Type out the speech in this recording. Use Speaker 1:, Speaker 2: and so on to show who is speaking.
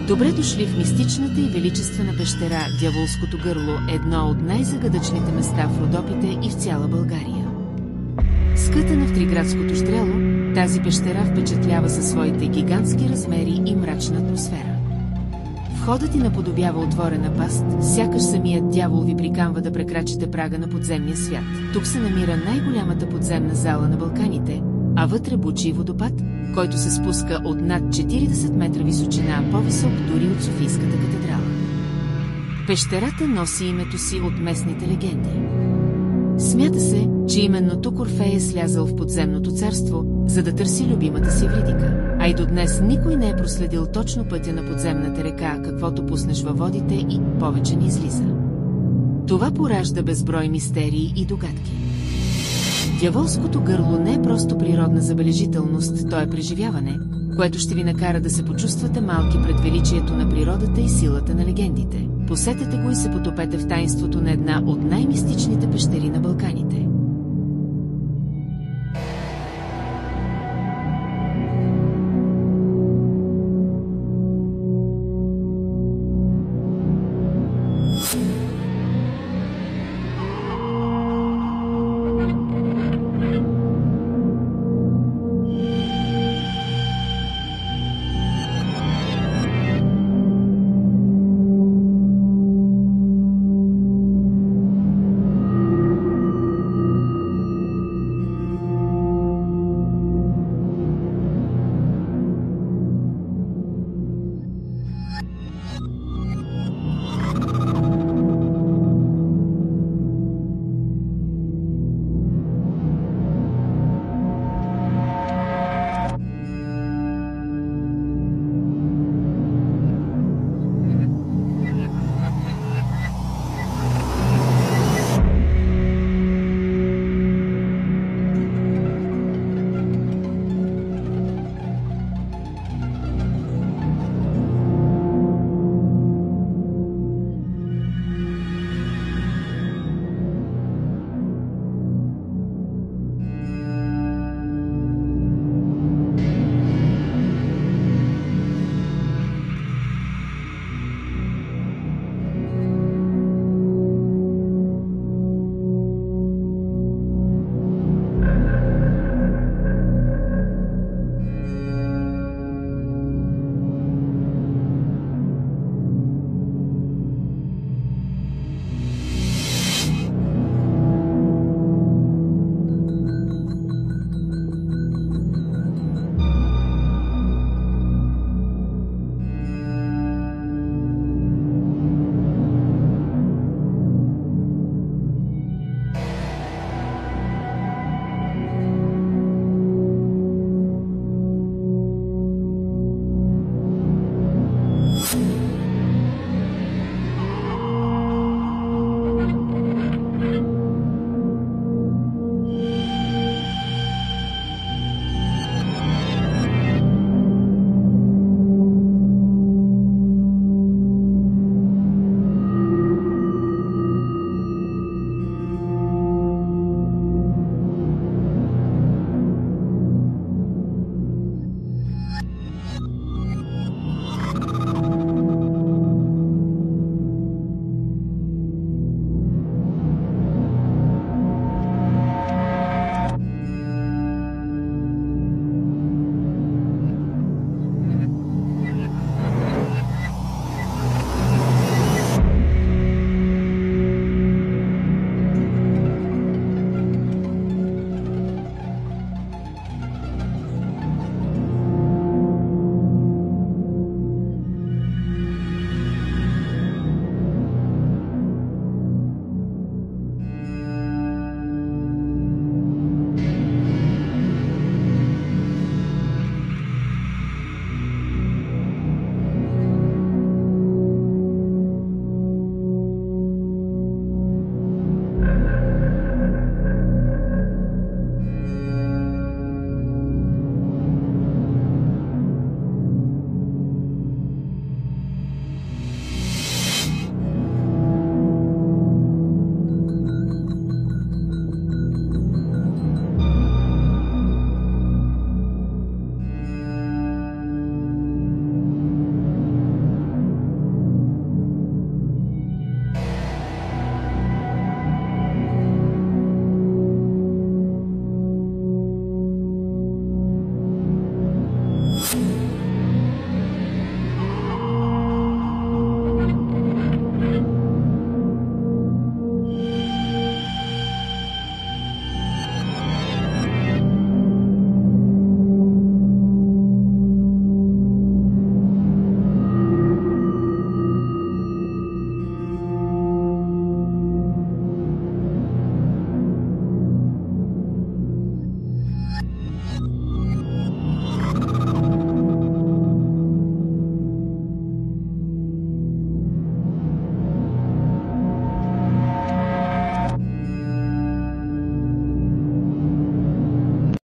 Speaker 1: Добре дошли в мистичната и величествена пещера Дяволското гърло, едно от най-загадъчните места в Родопите и в цяла България. Скътана в Триградското щрело, тази пещера впечатлява със своите гигантски размери и мрачна атмосфера. Входът ти наподобява отворена паст, сякаш самият дявол ви приканва да прекрачите прага на подземния свят. Тук се намира най-голямата подземна зала на Балканите, а вътре бучи водопад, който се спуска от над 40 метра височина, по-висок дори от Софийската катедрала. Пещерата носи името си от местните легенди. Смята се, че именно тук Орфей е слязал в подземното царство, за да търси любимата си Евридика, а и до днес никой не е проследил точно пътя на подземната река, каквото пуснеш във водите и повече не излиза. Това поражда безброй мистерии и догадки. Дяволското гърло не е просто природна забележителност, то е преживяване, което ще ви накара да се почувствате малки пред величието на природата и силата на легендите. Посетете го и се потопете в таинството на една от най-мистичните пещери на Балканите.